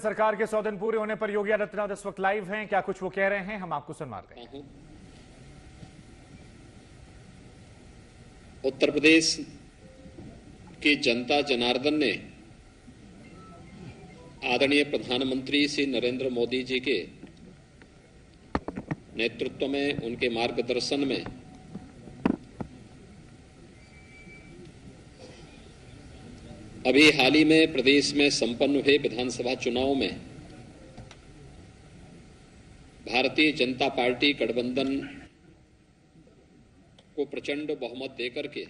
सरकार के 100 दिन पूरे होने पर योगी आदित्यनाथ इस वक्त लाइव हैं। क्या कुछ वो कह रहे हैं, हम आपको सुनवा रहे हैं। उत्तर प्रदेश की जनता जनार्दन ने आदरणीय प्रधानमंत्री श्री नरेंद्र मोदी जी के नेतृत्व में, उनके मार्गदर्शन में अभी हाल ही में प्रदेश में संपन्न हुए विधानसभा चुनाव में भारतीय जनता पार्टी गठबंधन को प्रचंड बहुमत देकर के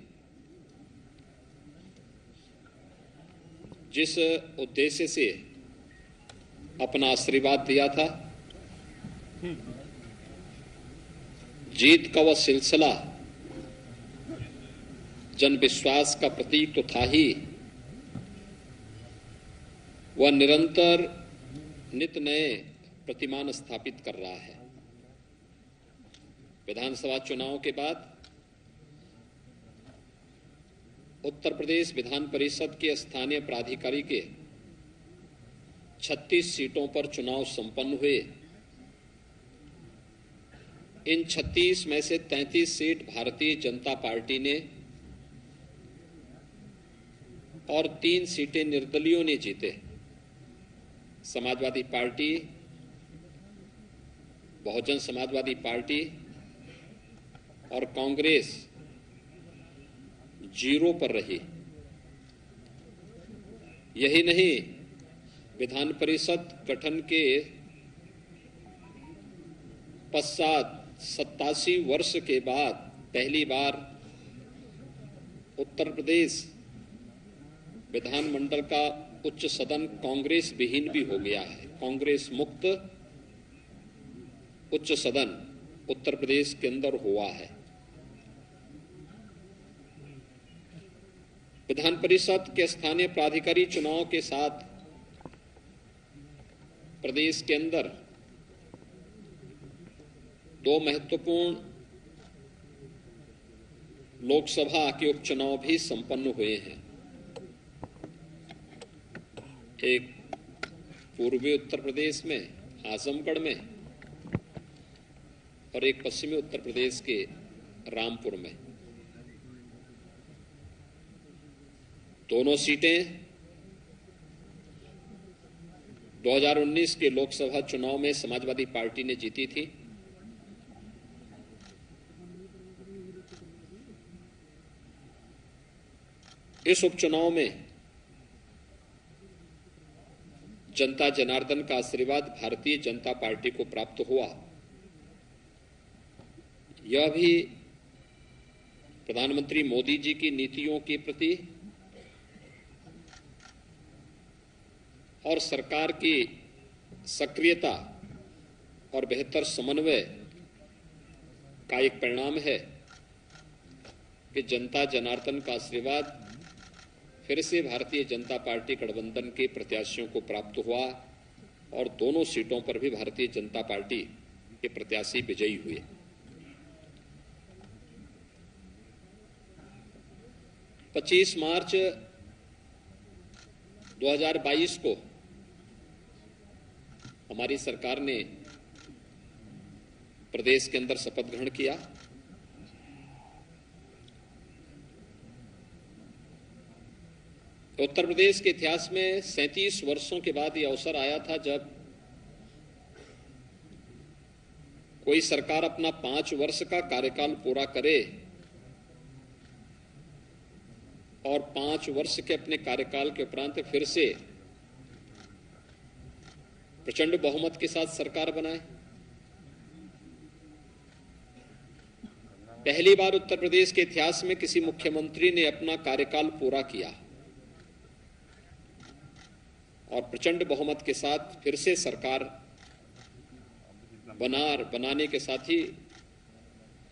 जिस उद्देश्य से अपना आशीर्वाद दिया था, जीत का वह सिलसिला जन विश्वास का प्रतीक तो था ही, वह निरंतर नित नए प्रतिमान स्थापित कर रहा है। विधानसभा चुनाव के बाद उत्तर प्रदेश विधान परिषद के स्थानीय प्राधिकारी के 36 सीटों पर चुनाव संपन्न हुए। इन 36 में से 33 सीट भारतीय जनता पार्टी ने और 3 सीटें निर्दलीयों ने जीते। समाजवादी पार्टी, बहुजन समाजवादी पार्टी और कांग्रेस 0 पर रही। यही नहीं, विधान परिषद गठन के पश्चात 87 वर्ष के बाद पहली बार उत्तर प्रदेश विधानमंडल का उच्च सदन कांग्रेस विहीन भी हो गया है। कांग्रेस मुक्त उच्च सदन उत्तर प्रदेश के अंदर हुआ है। विधान परिषद के स्थानीय प्राधिकारी चुनाव के साथ प्रदेश के अंदर 2 महत्वपूर्ण लोकसभा के उपचुनाव भी संपन्न हुए हैं। एक पूर्वी उत्तर प्रदेश में आजमगढ़ में और एक पश्चिमी उत्तर प्रदेश के रामपुर में। दोनों सीटें 2019 के लोकसभा चुनाव में समाजवादी पार्टी ने जीती थी। इस उपचुनाव में जनता जनार्दन का आशीर्वाद भारतीय जनता पार्टी को प्राप्त हुआ। यह भी प्रधानमंत्री मोदी जी की नीतियों के प्रति और सरकार की सक्रियता और बेहतर समन्वय का एक परिणाम है कि जनता जनार्दन का आशीर्वाद फिर से भारतीय जनता पार्टी गठबंधन के प्रत्याशियों को प्राप्त हुआ और दोनों सीटों पर भी भारतीय जनता पार्टी के प्रत्याशी विजयी हुए। पच्चीस मार्च 2022 को हमारी सरकार ने प्रदेश के अंदर शपथ ग्रहण किया। उत्तर प्रदेश के इतिहास में 37 वर्षों के बाद यह अवसर आया था जब कोई सरकार अपना 5 वर्ष का कार्यकाल पूरा करे और 5 वर्ष के अपने कार्यकाल के उपरांत फिर से प्रचंड बहुमत के साथ सरकार बनाए। पहली बार उत्तर प्रदेश के इतिहास में किसी मुख्यमंत्री ने अपना कार्यकाल पूरा किया और प्रचंड बहुमत के साथ फिर से सरकार बनाने के साथ ही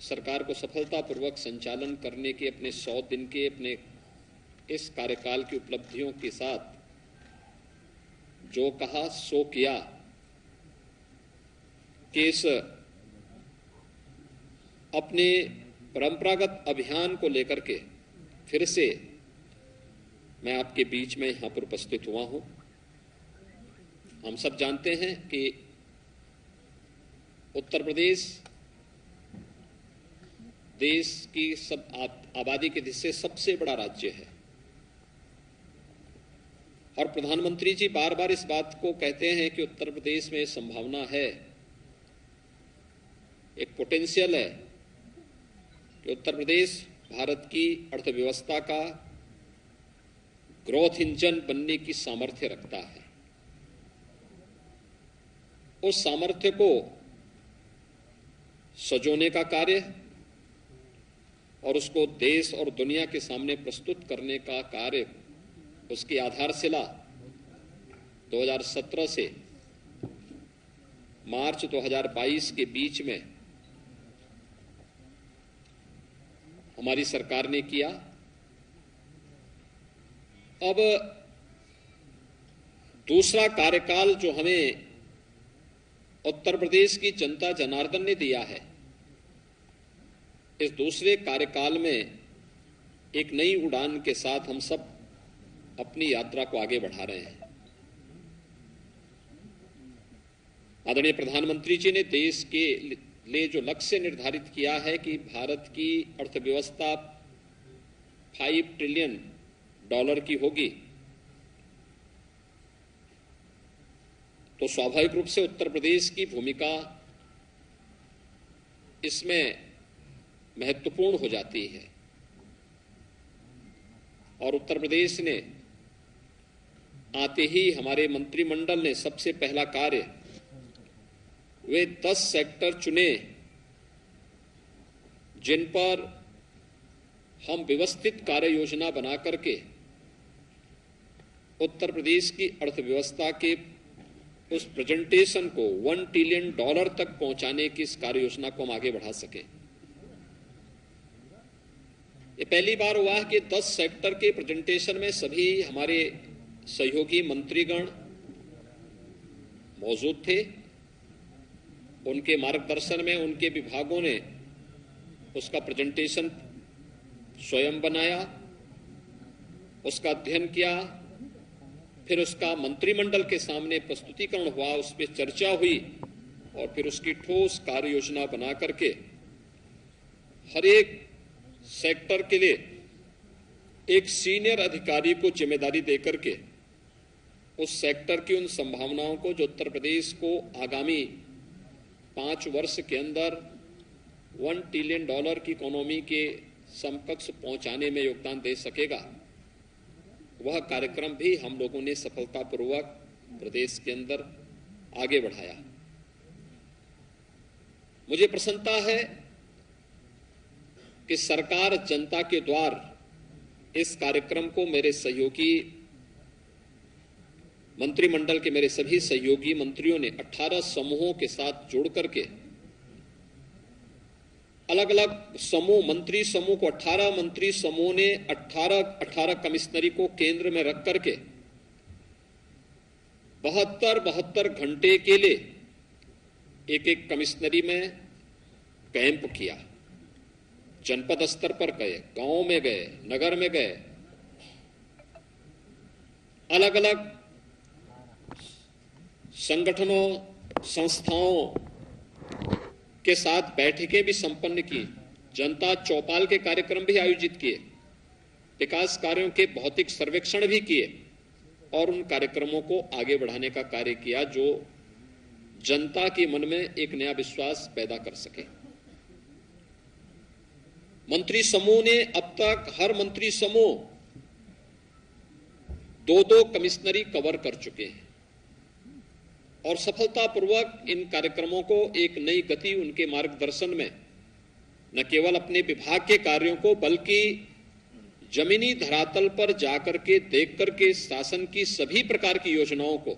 सरकार को सफलतापूर्वक संचालन करने के अपने 100 दिन के अपने इस कार्यकाल की उपलब्धियों के साथ जो कहा सो किया कि इस अपने परंपरागत अभियान को लेकर के फिर से मैं आपके बीच में यहां पर उपस्थित हुआ हूं। हम सब जानते हैं कि उत्तर प्रदेश देश की सब आबादी के दृष्टि से सबसे बड़ा राज्य है और प्रधानमंत्री जी बार बार इस बात को कहते हैं कि उत्तर प्रदेश में संभावना है, एक पोटेंशियल है कि उत्तर प्रदेश भारत की अर्थव्यवस्था का ग्रोथ इंजन बनने की सामर्थ्य रखता है। उस सामर्थ्य को सजोने का कार्य और उसको देश और दुनिया के सामने प्रस्तुत करने का कार्य, उसकी आधारशिला 2017 से मार्च 2022 के बीच में हमारी सरकार ने किया। अब दूसरा कार्यकाल जो हमें उत्तर प्रदेश की जनता जनार्दन ने दिया है, इस दूसरे कार्यकाल में एक नई उड़ान के साथ हम सब अपनी यात्रा को आगे बढ़ा रहे हैं। आदरणीय प्रधानमंत्री जी ने देश के लिए जो लक्ष्य निर्धारित किया है कि भारत की अर्थव्यवस्था $5 ट्रिलियन की होगी, तो स्वाभाविक रूप से उत्तर प्रदेश की भूमिका इसमें महत्वपूर्ण हो जाती है। और उत्तर प्रदेश ने आते ही हमारे मंत्रिमंडल ने सबसे पहला कार्य, वे 10 सेक्टर चुने जिन पर हम व्यवस्थित कार्य योजना बना करके उत्तर प्रदेश की अर्थव्यवस्था के उस प्रेजेंटेशन को $1 ट्रिलियन तक पहुंचाने की इस कार्य योजना को हम आगे बढ़ा सके। ये पहली बार हुआ है कि 10 सेक्टर के प्रेजेंटेशन में सभी हमारे सहयोगी मंत्रीगण मौजूद थे। उनके मार्गदर्शन में उनके विभागों ने उसका प्रेजेंटेशन स्वयं बनाया, उसका अध्ययन किया, फिर उसका मंत्रिमंडल के सामने प्रस्तुतिकरण हुआ, उस पर चर्चा हुई और फिर उसकी ठोस कार्य योजना बना करके हर एक सेक्टर के लिए एक सीनियर अधिकारी को जिम्मेदारी देकर के उस सेक्टर की उन संभावनाओं को जो उत्तर प्रदेश को आगामी 5 वर्ष के अंदर $1 ट्रिलियन की इकोनॉमी के समकक्ष पहुंचाने में योगदान दे सकेगा, वह कार्यक्रम भी हम लोगों ने सफलतापूर्वक प्रदेश के अंदर आगे बढ़ाया। मुझे प्रसन्नता है कि सरकार जनता के द्वार इस कार्यक्रम को मेरे सहयोगी मंत्रिमंडल के मेरे सभी सहयोगी मंत्रियों ने 18 समूहों के साथ जोड़ करके अलग अलग समूह, मंत्री समूह को 18 मंत्री समूह ने 18 कमिश्नरी को केंद्र में रख करके 72 घंटे के लिए एक कमिश्नरी में कैंप किया। जनपद स्तर पर गए, गांव में गए, नगर में गए, अलग अलग संगठनों, संस्थाओं के साथ बैठकें भी संपन्न की, जनता चौपाल के कार्यक्रम भी आयोजित किए, विकास कार्यों के भौतिक सर्वेक्षण भी किए और उन कार्यक्रमों को आगे बढ़ाने का कार्य किया जो जनता के मन में एक नया विश्वास पैदा कर सके। मंत्री समूह ने अब तक हर मंत्री समूह 2-2 कमिश्नरी कवर कर चुके हैं और सफलतापूर्वक इन कार्यक्रमों को एक नई गति उनके मार्गदर्शन में न केवल अपने विभाग के कार्यों को बल्कि जमीनी धरातल पर जाकर के देख करके शासन की सभी प्रकार की योजनाओं को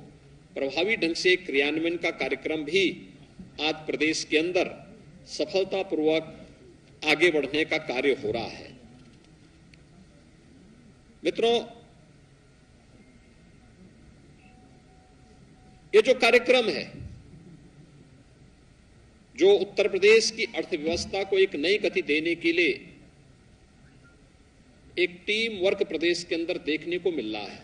प्रभावी ढंग से क्रियान्वयन का कार्यक्रम भी आज प्रदेश के अंदर सफलतापूर्वक आगे बढ़ने का कार्य हो रहा है। मित्रों, ये जो कार्यक्रम है जो उत्तर प्रदेश की अर्थव्यवस्था को एक नई गति देने के लिए एक टीम वर्क प्रदेश के अंदर देखने को मिल रहा है।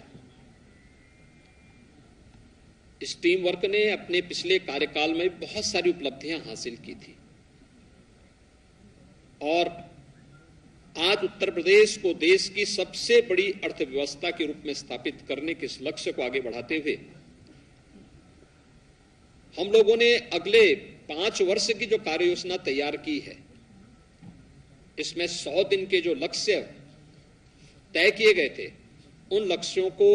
इस टीम वर्क ने अपने पिछले कार्यकाल में बहुत सारी उपलब्धियां हासिल की थी और आज उत्तर प्रदेश को देश की सबसे बड़ी अर्थव्यवस्था के रूप में स्थापित करने के इस लक्ष्य को आगे बढ़ाते हुए हम लोगों ने अगले 5 वर्ष की जो कार्य योजना तैयार की है, इसमें 100 दिन के जो लक्ष्य तय किए गए थे, उन लक्ष्यों को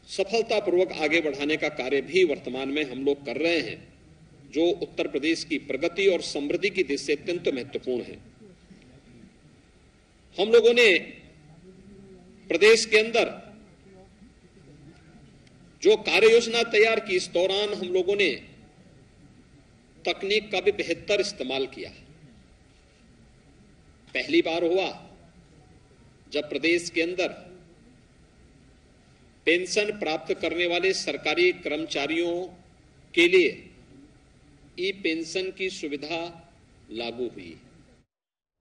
सफलतापूर्वक आगे बढ़ाने का कार्य भी वर्तमान में हम लोग कर रहे हैं, जो उत्तर प्रदेश की प्रगति और समृद्धि की दृष्टि से अत्यंत महत्वपूर्ण है। हम लोगों ने प्रदेश के अंदर जो कार्य योजना तैयार की, इस दौरान हम लोगों ने तकनीक का भी बेहतर इस्तेमाल किया। पहली बार हुआ जब प्रदेश के अंदर पेंशन प्राप्त करने वाले सरकारी कर्मचारियों के लिए ई पेंशन की सुविधा लागू हुई।